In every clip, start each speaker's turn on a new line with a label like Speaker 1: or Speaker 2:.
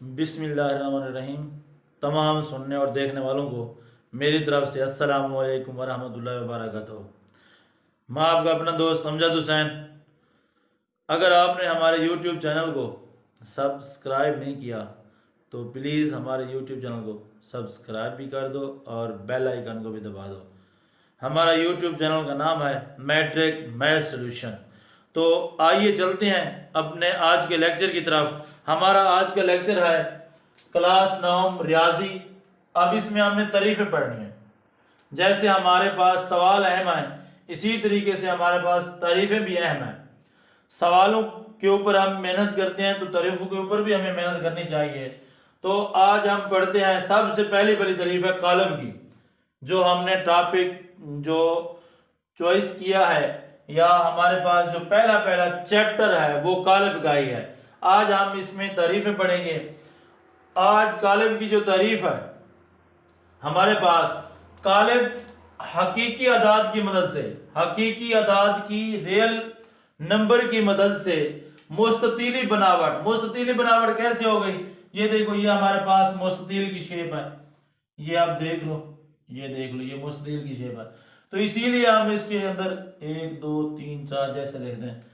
Speaker 1: बिस्मिल्लाहिर्रहमानिर्रहीम। तमाम सुनने और देखने वालों को मेरी तरफ से अस्सलाम वालेकुम वरहमतुल्लाहि वबरकातुहू। मैं आपका अपना दोस्त अमजद हुसैन। अगर आपने हमारे YouTube चैनल को सब्सक्राइब नहीं किया तो प्लीज़ हमारे YouTube चैनल को सब्सक्राइब भी कर दो और बेल आइकन को भी दबा दो। हमारा YouTube चैनल का नाम है मैट्रिक मैथ सॉल्यूशन। तो आइए चलते हैं अपने आज के लेक्चर की तरफ। हमारा आज का लेक्चर है क्लास 9 रियाजी। अब इसमें हमने तारीफें पढ़नी है। जैसे हमारे पास सवाल अहम है, इसी तरीके से हमारे पास तारीफें भी अहम है। सवालों के ऊपर हम मेहनत करते हैं तो तारीफों के ऊपर भी हमें मेहनत करनी चाहिए। तो आज हम पढ़ते हैं सबसे पहली तारीफ है कॉलम की। जो हमने टॉपिक जो चॉइस किया है या हमारे पास जो पहला चैप्टर है वो कालिब का ही है। आज हम इसमें तारीफें पढ़ेंगे। आज कालिब की जो तारीफ है, हमारे पास कालिब हकीकी अदाद की मदद से, हकीकी अदाद की रियल नंबर की मदद से मुस्ततीली बनावट कैसे हो गई? ये देखो, ये हमारे पास मुस्ततील की शेप है। ये आप देख लो, ये देख लो, ये मुस्ततील की शेप है। तो इसीलिए हम इसके अंदर 1 2 3 4 जैसे लिखते हैं।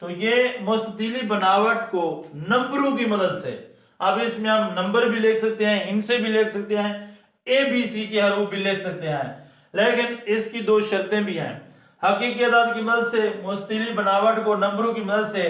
Speaker 1: तो ये मुस्ततीली बनावट को नंबरों की मदद से, अब इसमें हम नंबर भी लिख सकते हैं, इनसे भी लिख सकते हैं, ABC के हरूफ भी लिख सकते हैं, लेकिन इसकी दो शर्तें भी हैं। हकीकी अदाद की मदद से मुस्ततीली बनावट को नंबरों की मदद से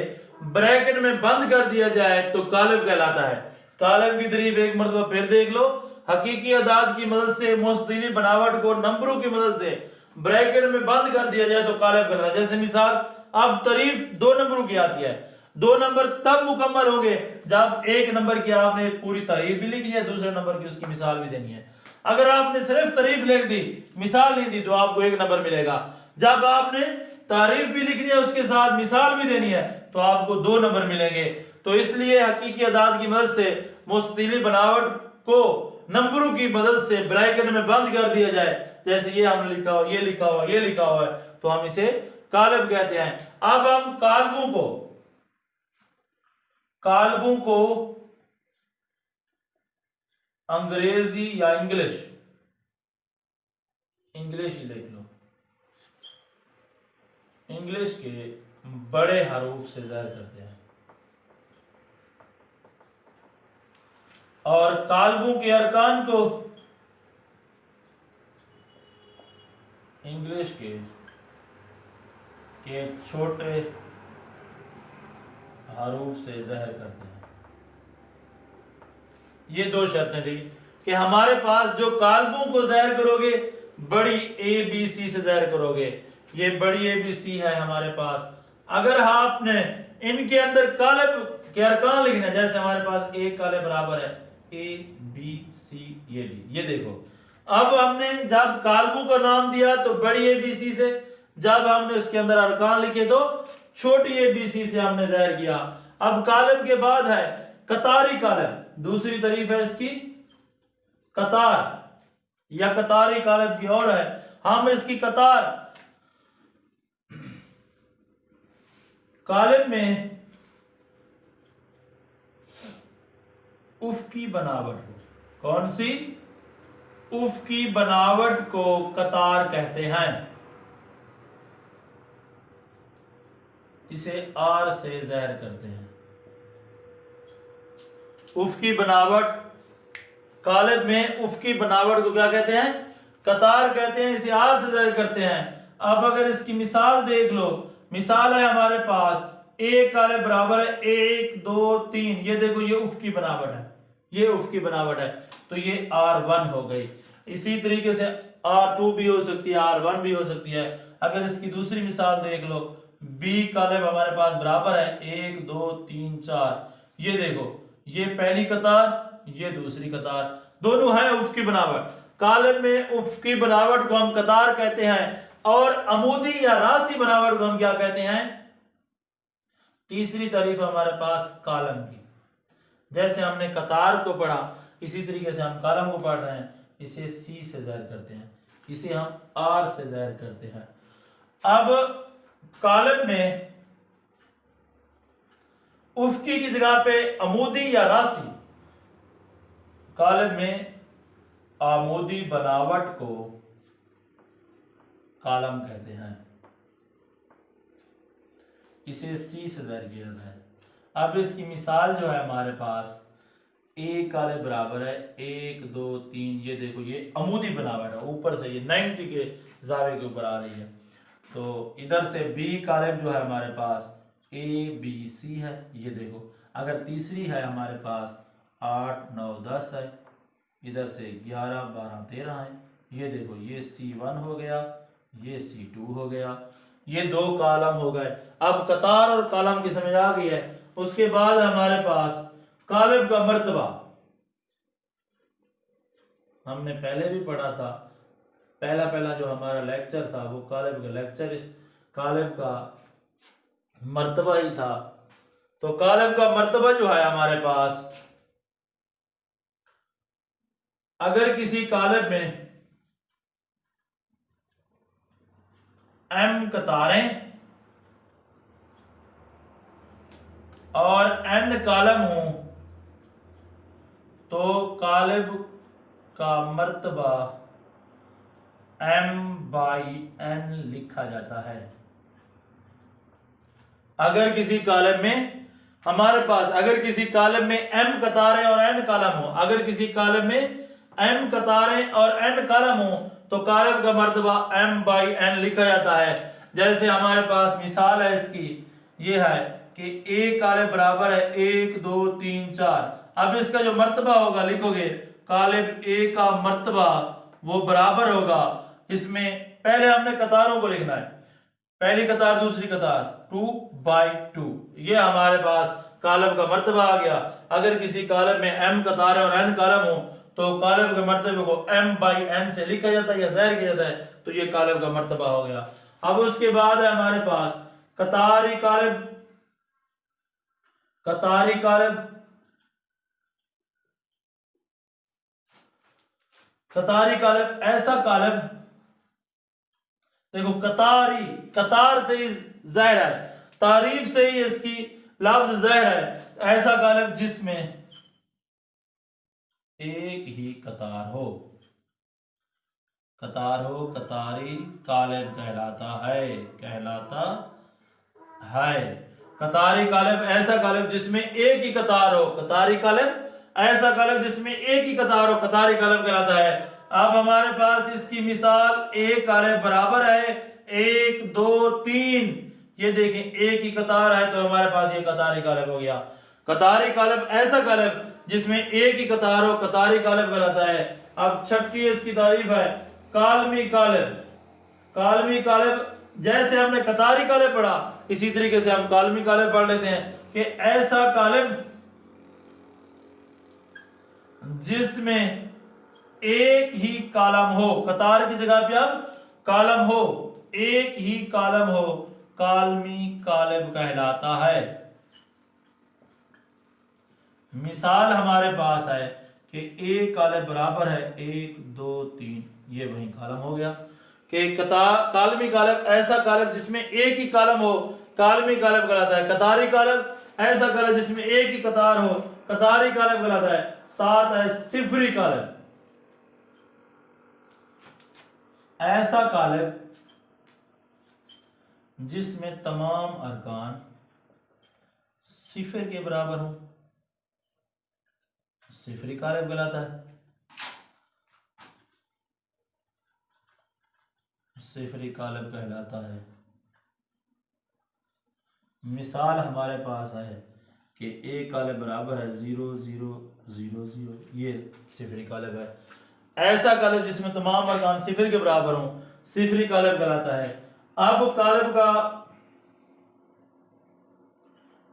Speaker 1: ब्रैकेट में बंद कर दिया जाए तो कालिब कहलाता है। कालिब की तारीफ एक मरतबा फिर देख लो। हकीकी अदाद की मदद से मुस्ततीली बनावट को नंबरों की मदद से ब्रैकेट में बंद कर दिया जाए तो कालिब कहलाता है। जैसे मिसाल, अब तारीफ 2 नंबरों की आती है। 2 नंबर तब मुकम्मल होंगे जब एक नंबर की आपने पूरी तारीफ भी लिखनी है, दूसरे नंबर की उसकी मिसाल भी देनी है। अगर आपने सिर्फ तारीफ लिख दी, मिसाल नहीं दी, तो आपको 1 नंबर मिलेगा। जब आपने तारीफ भी लिखनी है, उसके साथ मिसाल भी देनी है, तो आपको 2 नंबर मिलेंगे। तो इसलिए हकीकी अदाद की मदद से मुस्ततीली बनावट को नंबरों की मदद से ब्रैकेट में बंद कर दिया जाए, जैसे ये हमने लिखा हो, ये लिखा हुआ, ये लिखा हुआ है, तो हम इसे कालिब कहते हैं। अब हम कालबों को अंग्रेजी या इंग्लिश ही लिख लो, इंग्लिश के बड़े हरूफ से ज़ाहिर करते हैं। और कालबों के अरकान को इंग्लिश के छोटे हरूफ से ज़ाहिर करते हैं। ये 2 शर्तें थी कि हमारे पास जो कालबों को ज़ाहिर करोगे बड़ी ABC से ज़ाहिर करोगे। ये बड़ी ABC है हमारे पास। अगर आपने इनके अंदर कालिब के अरकान लिखना, जैसे हमारे पास A कालिब बराबर है ABC, ये D, ये देखो। अब हमने जब कालबों का नाम दिया तो बड़ी ABC से, जब हमने उसके अंदर अरकान लिखे तो छोटी ABC से हमने ज़ाहिर किया। अब कालिब के बाद है कतारी कालिब, दूसरी तारीफ है इसकी कतार या कतारी कालिब की और है। हम इसकी कतार कालिब में उफ़की बनावट को, कौन सी? उफ़की बनावट को कतार कहते हैं। इसे R से ज़ाहिर करते हैं। उफ़की बनावट, कालिब में उफ़की बनावट को क्या कहते हैं? कतार कहते हैं। इसे R से ज़ाहिर करते हैं। अब अगर इसकी मिसाल देख लो, मिसाल है हमारे पास A कालिब बराबर है 1 2 3, ये देखो, ये उफ़की बनावट है, ये उफ़की बनावट है, तो ये R1 हो गई। इसी तरीके से R2 भी हो सकती है, R1 भी हो सकती है। अगर इसकी दूसरी मिसाल देख लो, B कालिब हमारे पास बराबर है 1 2 3 4, ये देखो, ये पहली कतार, ये दूसरी कतार, दोनों है उफ़की बनावट। कालिब में उफ़की बनावट को हम कतार कहते हैं और अमूदी या रासी बनावट को हम क्या कहते हैं? तीसरी तारीफ हमारे पास कालम की। जैसे हमने कतार को पढ़ा, इसी तरीके से हम कालम को पढ़ रहे हैं। इसे C से ज़ाहिर करते हैं, इसे हम R से ज़ाहिर करते हैं। अब कालिब में उफ़की की जगह पे अमूदी या रासी कालेब में आमूदी बनावट को कॉलम कहते हैं, इसे सी से जाहिर किया जाता है। अब इसकी मिसाल जो है हमारे पास ए कालेब बराबर है 1 2 3, ये देखो ये अमूदी बनावट है, ऊपर से ये 90 के जावे के ऊपर आ रही है। तो इधर से बी कालेब जो है हमारे पास ए बी सी है, ये देखो। अगर तीसरी है हमारे पास 8 9 10 है, इधर से 11 12 13 है, ये देखो ये C1 हो गया, ये C2 हो गया, ये 2 कॉलम हो गए। अब कतार और कॉलम की समझ आ गई है। उसके बाद हमारे पास कालेब का मर्तबा, हमने पहले भी पढ़ा था, पहला जो हमारा लेक्चर था वो कालेब का लेक्चर, कालेब का मर्तबा ही था। तो कालेब का मर्तबा जो है हमारे पास, अगर किसी कालेब में m कतारें और n कॉलम हो तो कालेब का मर्तबा m/n लिखा जाता है। अगर किसी कॉलम में हमारे पास, अगर किसी कॉलम में m कतारें और n कॉलम हो, अगर किसी कॉलम में m कतारें और n कॉलम हो तो कालेब का मर्तबा m/n लिखा जाता है। जैसे हमारे पास मिसाल है इसकी, ये है कि a कालेब बराबर है 1 2 3 4। अब इसका जो मर्तबा होगा लिखोगे, कालेब a का मर्तबा वो बराबर होगा, इसमें पहले हमने कतारों को लिखना है, पहली कतार दूसरी कतार 2/2, ये हमारे पास कालेब का मर्तबा आ गया। अगर किसी कालेब में m कतारें और n कॉलम हो तो कालेब के मर्तबे को m/n से लिखा जाता है या जाहिर किया जाता है, तो ये कालेब का मर्तबा हो गया। अब उसके बाद है हमारे पास कतारी कालेब, कतारी कालेब, कतारी कालेब ऐसा कालेब, देखो कतारी, कतार से ही जाहिर है, तारीफ से ही इसकी लफ्ज जाहिर है, ऐसा कालेब जिसमें एक ही कतार हो, कतार हो, कतारी कालेब कहलाता है, कहलाता है। कतारी कालेब ऐसा कालेब जिसमें एक ही कतार हो, कतारी कालेब ऐसा कालेब जिसमें एक ही कतार हो, कतारी कालेब कहलाता है। अब हमारे पास इसकी मिसाल ए कालेब बराबर है 1 2 3, ये देखें एक ही कतार है तो हमारे पास ये कतारी कालेब हो गया। कतारी कालेब ऐसा कालेब जिसमें एक ही कतार हो, कतारी कालेब कहलाता है। अब छठी इसकी तारीफ है कालमी कालेब, कालमी कालेब जैसे हमने कतारी कालेब पढ़ा इसी तरीके से हम कालमी कालेब पढ़ लेते हैं कि ऐसा कालेब जिसमें एक ही कॉलम हो, कतार की जगह पे अब कॉलम हो, एक ही कॉलम हो, कालमी कालेब कहलाता है। मिसाल हमारे पास है कि ए कालेब बराबर है 1 2 3, ये वही कॉलम हो गया कि कालमी कालेब ऐसा कालेब जिसमें एक ही कॉलम हो, कालमी कालेब कहलाता है। कतारी कालेब ऐसा कालेब जिसमें एक ही कतार हो, कतारी कालेब कहलाता है। साथ है सिफरी कालेब, ऐसा कालेब जिसमें तमाम अरकान सिफर के बराबर हो, सिफरी कालेब कहलाता है। सिफरी कालेब कहलाता है। मिसाल हमारे पास है कि ए कालेब बराबर है 0 0 0 0, ये सिफरी कालेब है। ऐसा कालेब जिसमें तमाम अरकान सिफर के बराबर हो, सिफरी कालेब कहलाता है। अब कालेब का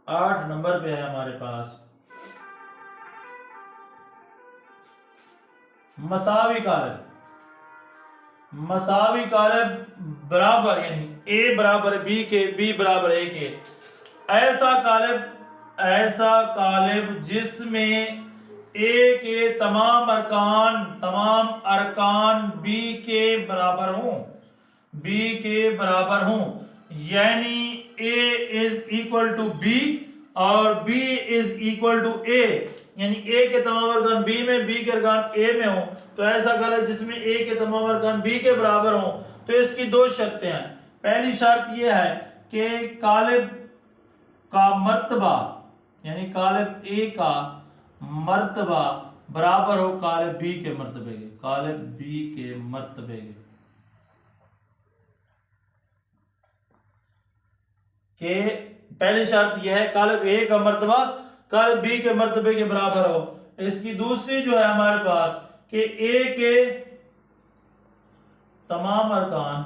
Speaker 1: 8 नंबर पे है हमारे पास मसावी कालेब। मसावी कालेब बराबर यानी ए बराबर बी के, बी बराबर ए के, ऐसा कालेब, ऐसा कालेब जिसमें ए के तमाम अरकान बी के बराबर हों, बी के बराबर हों, यानी ए इज इक्वल टू बी और बी इज इक्वल टू ए, यानी ए के तमाम अरकान बी में, बी के अरकान ए में हो, तो ऐसा कालब जिसमें ए के तमाम अरकान बी के बराबर हो। तो इसकी दो शर्तें हैं। पहली शर्त यह है कि कालब का मर्तबा यानी कालब ए का मर्तबा बराबर हो कालब बी के मर्तबे के, कालब बी के मर्तबे के पहली शर्त यह है कालब ए का मर्तबा कालब बी के मर्तबे के बराबर हो। इसकी दूसरी जो है हमारे पास कि ए के तमाम अरकान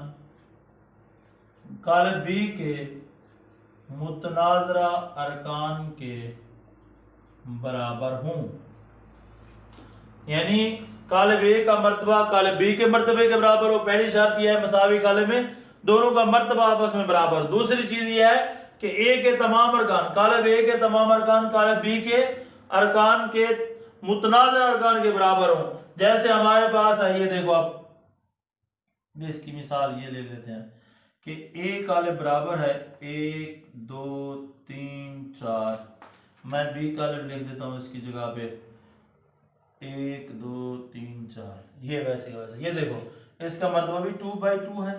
Speaker 1: कालब बी के मुतनाजरा अरकान के बराबर हूं। यानी कालब ए का मर्तबा कालब बी के मर्तबे के बराबर हो। पहली शर्त यह है मसावी कालब में दोनों का मर्तबा आपस में बराबर। दूसरी चीज यह है कि ए के तमाम अरकान कालब ए के तमाम अरकान कालब बी के अरकान के मुतनाज़िर अरकान के बराबर हो। जैसे हमारे पास है, ये देखो आप इसकी मिसाल ये ले लेते हैं कि ए कालब बराबर है 1 2 3 4, मैं बी कालब लिख देता हूं इसकी जगह पे 1 2 3 4, ये वैसे का वैसे। ये देखो इसका मर्तबा भी 2/2 है,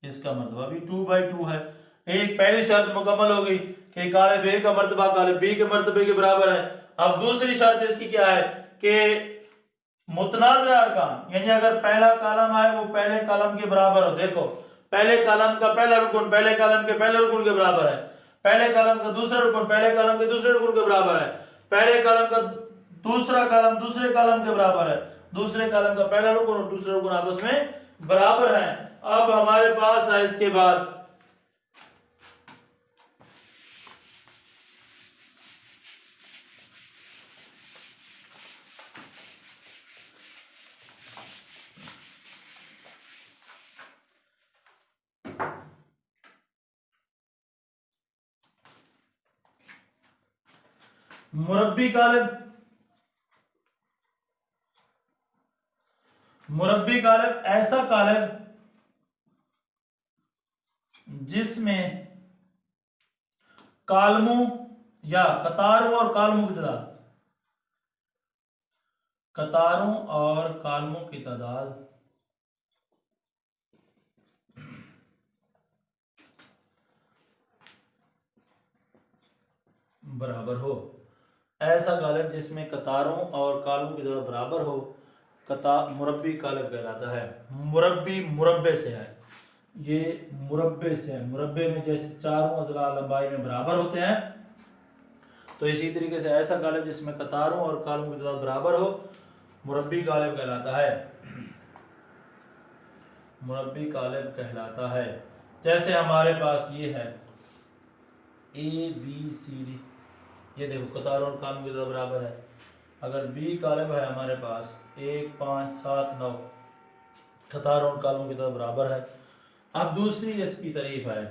Speaker 1: इसका मर्तबा भी 2/2 है। एक पहली शर्त मुकम्मल हो गई कि कालब ए का मर्तबा कालब बी के मर्तबे के बराबर है। अब दूसरी शर्त इसकी क्या है कि मुतनाज़िर अरकान यानी अगर पहला कॉलम है वो पहले कॉलम के बराबर हो। देखो पहले कॉलम का पहला रुकन पहले कॉलम के पहले रुकन के बराबर है, पहले कॉलम का दूसरा रुकन पहले कॉलम के दूसरे रुकन के बराबर है, पहले कॉलम का दूसरा कॉलम दूसरे कॉलम के बराबर है, दूसरे कॉलम का पहला रुकन और दूसरा रुकन आपस में बराबर है। अब हमारे पास है इसके बाद मुरब्बी कालब। मुरब्बी कालब ऐसा कालब जिसमें कालमों या कतारों और कालमों की तादाद कतारों और कालमों की तादाद बराबर हो। ऐसा कालब जिसमें कतारों और कालमों की तादाद बराबर हो मुरब्बी कालब कहलाता है। मुरब्बी मुरब्बे से है, ये मुरब्बे से है। मुरब्बे में जैसे चारों अज़ला लंबाई में बराबर होते हैं तो इसी तरीके से ऐसा कालब जिसमें कतारों और कालमों की तादाद बराबर हो मुरब्बी कालब कहलाता है। मुरब्बी कालब कहलाता है। जैसे हमारे पास ये है ABCD, ये देखो कतारों और कालमों की तादाद बराबर है। अगर बी कालब है हमारे पास 1 5 7 9, कतारों और कालमों की तादाद बराबर है। अब दूसरी इसकी तारीफ है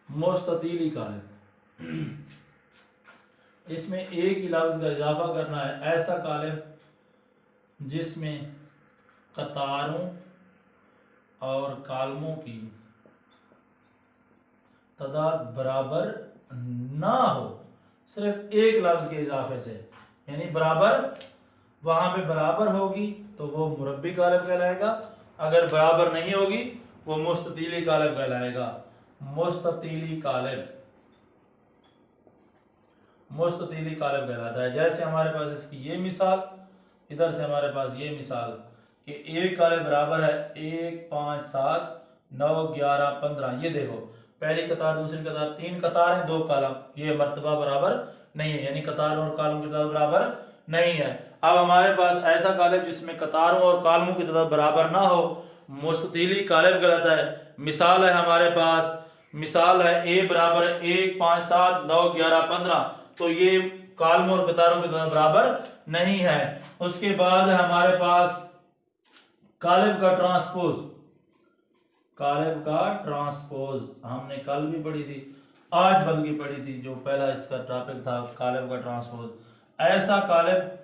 Speaker 1: मुस्ततीली कालब। इसमें एक ही लफ्ज का इजाफा करना है। ऐसा कालब जिसमें कतारों और कालमों की तादाद बराबर ना हो, सिर्फ एक लफ्ज के इजाफे से, यानी बराबर वहां पे बराबर होगी तो वो मुरब्बी कालब कहलाएगा, अगर बराबर नहीं होगी वो मुस्ततीली कालब कहलाएगा। मुस्ततीली कालब मुस्ततीली कालब कहलाता है। जैसे हमारे पास इसकी ये मिसाल, इधर से हमारे पास ये मिसाल कि एक कालब बराबर है 1 5 7 9 11 15। ये देखो पहली कतार दूसरी कतार, 3 कतार है 2 कॉलम, ये मर्तबा बराबर नहीं है, यानी कतारों और कालमों की तादाद बराबर नहीं है। अब हमारे पास ऐसा कालब जिसमें कतारों और कालमों की तादाद बराबर ना हो मुस्ततीली कालब कहलाता है। मिसाल है हमारे पास, मिसाल है ए बराबर है 1 5 7 9 11 15, तो ये कालमों और कतारों की तादाद बराबर नहीं है। उसके बाद है हमारे पास कालब का ट्रांसपोज। कालब का ट्रांसपोज हमने कल भी पढ़ी थी, आज बल्कि पढ़ी थी, जो पहला इसका टॉपिक था कालब का ट्रांसपोज। ऐसा कालब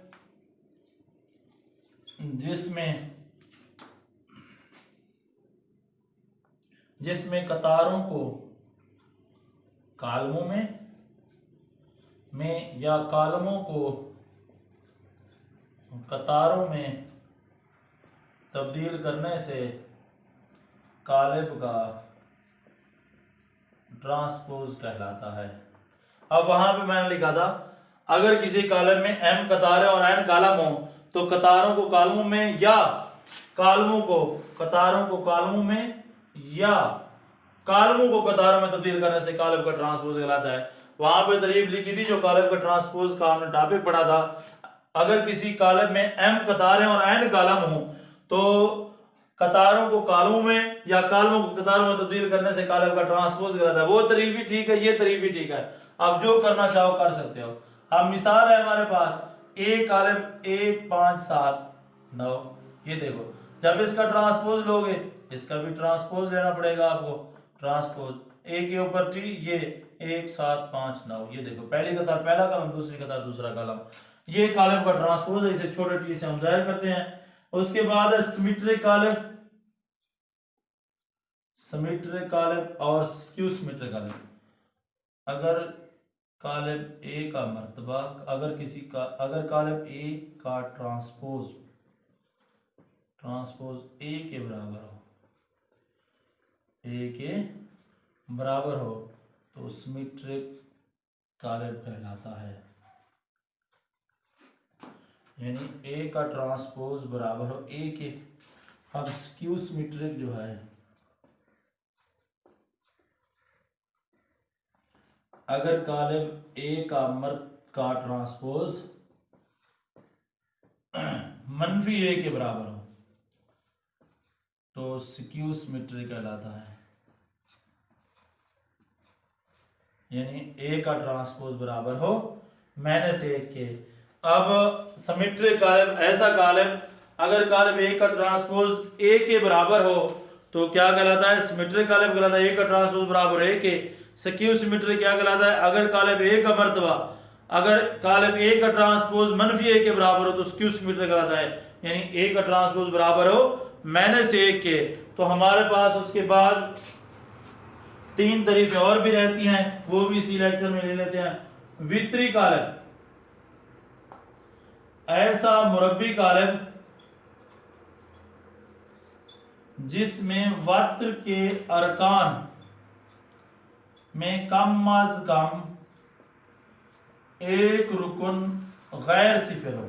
Speaker 1: जिसमें कतारों को कालमों में में या कॉलमों को कतारों में तब्दील करने से कालिब का ट्रांसपोज कहलाता है। अब वहां पे मैंने लिखा था अगर किसी कॉलम में m कतारें और n कॉलम हो तो कतारों को कॉलमों में या कॉलमों को कतारों को कॉलमों में या कॉलमों को कतारों में तब्दील करने से कालिब का ट्रांसपोज कहलाता है। वहां पे तारीफ लिखी थी जो कालिब का ट्रांसपोज का हमने टॉपिक पढ़ा था। अगर किसी कॉलम में m कतारें और n कॉलम हो तो कतारों को कॉलमों में या कॉलमों को कतारों में तब्दील करने से कालिब का ट्रांसपोज कहलाता है। वो तारीफ भी ठीक है, ये तारीफ भी ठीक है, आप जो करना चाहो कर सकते हो। अब मिसाल है हमारे पास ए कॉलम 1 5 7 9, ये देखो जब इसका ट्रांसपोज लोगे इसका भी ट्रांसपोज लेना पड़ेगा आपको। ट्रांसपोज ए के ऊपर टी, ये 1 7 5 9, ये देखो पहली कतार पहला कॉलम, दूसरी कतार दूसरा कॉलम, ये कॉलम का ट्रांसपोज है। इसे छोटे टी से हम जाहिर करते हैं। उसके बाद है सिमेट्रिक कॉलम, सिमेट्रिक कॉलम और स्क्यू सिमेट्रिक कॉलम। अगर कॉलम ए का मर्तबा अगर कॉलम ए का ट्रांसपोज ए के बराबर हो, ए के बराबर हो तो सिमेट्रिक कॉलम कहलाता है। यानी ए का ट्रांसपोज बराबर हो ए के। अब स्क्यू सिमेट्रिक जो है, अगर कॉलम ए का ट्रांसपोज मनफी ए के बराबर हो तो स्क्यू सिमेट्रिक कहलाता है। यानी ए का ट्रांसपोज बराबर हो माइनस ए के। अब सिमेट्रिक कॉलम ऐसा कॉलम अगर कॉलम ए का ट्रांसपोज ए के बराबर हो तो क्या कहलाता है? सिमेट्रिक कॉलम कहलाता है। ए का ट्रांसपोज बराबर ए के। स्क्यू सिमेट्रिक क्या कहलाता है? अगर कॉलम ए का मर्तबा अगर कॉलम ए का ट्रांसपोज मनफी ए के बराबर हो तो स्क्यू सिमेट्रिक कहलाता है। यानी ए का ट्रांसपोज बराबर हो माइनस ए के। तो हमारे पास उसके बाद तीन तरीफे और भी रहती हैं, वो भी इसी लेक्चर में ले लेते हैं। वित्री कॉलम, ऐसा मुरब्बी कॉलम जिसमें वक्र के अरकान में कम अज कम एक रुकन गैर सिफर हो,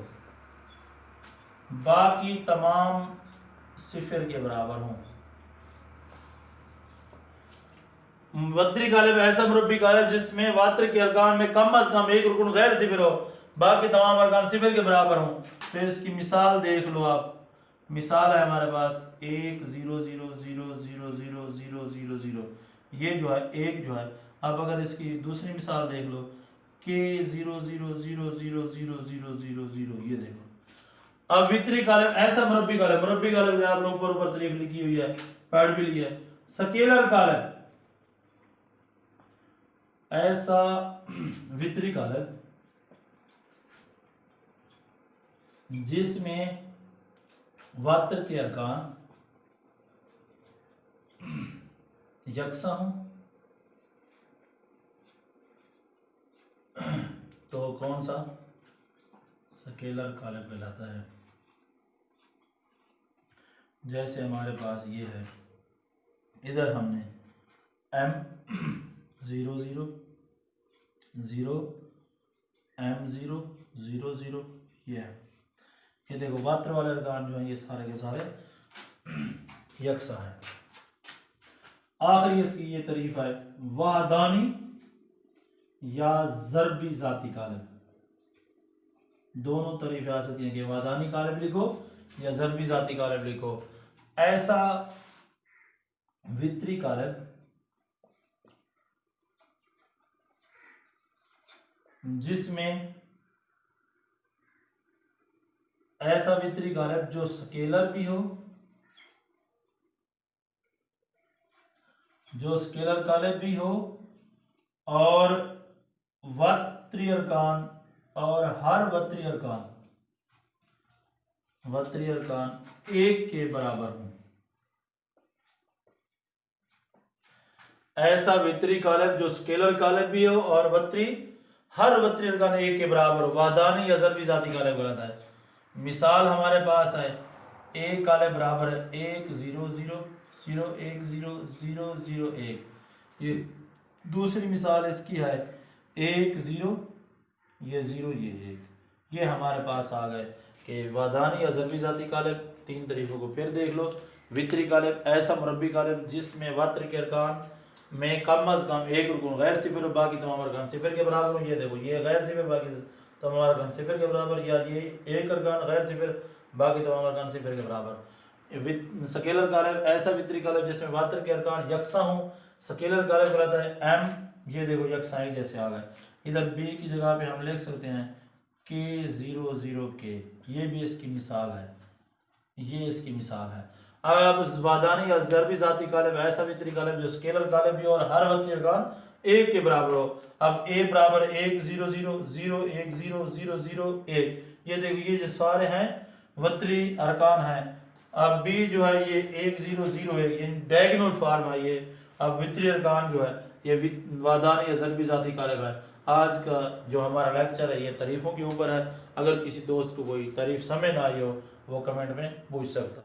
Speaker 1: बाकी तमाम सिफर के बराबर हो। वक्री कॉलम ऐसा मुरब्बी कॉलम जिसमें वक्र के अरकान में कम अज कम एक रुकन गैर सिफर हो, बाकी तमाम अरकान सिफर के बराबर हो। तो इसकी मिसाल देख लो आप। मिसाल है हमारे पास 1 0 0 0 0 0 0 0 0, ये जो है एक जो है। अब अगर इसकी दूसरी मिसाल देख लो के 0 0 0 0 0 0 0 0, ये देखो। अब वित्री कॉलम ऐसा मुरब्बी कॉलम, मुरब्बी कॉलम आप लोग ऊपर तारीफ लिखी हुई है, पढ़ भी ली है। स्केलर कॉलम, ऐसा वित्री कॉलम जिसमें वक्र के अरकान यकसा हो, तो कौन सा? स्केलर कॉलम कहलाता है। जैसे हमारे पास ये है, इधर हमने m 0 0 0 m 0 0 0 ये देखो वक्र वाले अरकान जो है ये सारे के सारे यकसा है। आखिरी इसकी ये तरीफ है वाहदानी या ज़रबी ज़ाती कॉलम। दोनों तरीफे आ सकती हैं कि वाहदानी कॉलम लिखो या ज़रबी ज़ाती कॉलम लिखो। ऐसा वित्री कॉलम जिसमें ऐसा वित्री कॉलम जो स्केलर भी हो, जो स्केलर कॉलम भी हो और वक्री अरकान और हर वक्री अरकान एक के बराबर हो। ऐसा वित्री कॉलम जो स्केलर कॉलम भी हो और वक्री हर वत्री अरकान एक के बराबर वादानी अज़रबी ज़ाती काले गलत है। मिसाल हमारे पास है एक काले बराबर है 1 0 0 0 1 0 0 0 1। ये दूसरी मिसाल इसकी है 1 0 ये 0 ये 1। ये हमारे पास आ गए कि वादानी अज़रबी ज़ाती कालिब। तीन तरीकों को फिर देख लो। वितरी कालिब ऐसा मुरब्बी कालिब जिसमें वत्र के अरकान में कम अज़ कम एक रुकन गैर सिफर और बाकी तमाम अरकान सिफर के बराबर हो। ये देखो ये गैर सिफर बाकी तमाम अरकान सिफर के बराबर, या ये एक अरकान गैर सिफर बाकी तमाम अरकान सिफर के बराबर। स्केलर कालिब ऐसा वितरी कालिब जिसमें वत्र के अरकान यकसा हों। स्केलर कालिब कहलाता है एम, ये देखो यकसा एक जैसे आ गए। इधर बी की जगह पे हम लिख सकते हैं के 0 0 के। ये भी इसकी मिसाल है, ये इसकी मिसाल है। अब वादानी अज़रबी ज़ाती कालिब ऐसा वितरी कालिब जो स्केलर कालिब भी और हर वत्री अरकान एक के बराबर हो। अब ए बराबर 1 0 0 0 1 0 0 0 1। ये देखो ये जो सारे हैं वत्री अरकान हैं। अब बी जो है ये 1 0 0 1 इन डायगोनल फॉर्म है ये। अब वितरी अरकान जो है ये वादानी अज़रबी ज़ाती कालिब है। आज का जो हमारा लेक्चर है ये तारीफ़ों के ऊपर है। अगर किसी दोस्त को कोई तारीफ़ समझ ना आई हो वो कमेंट में पूछ सकता है।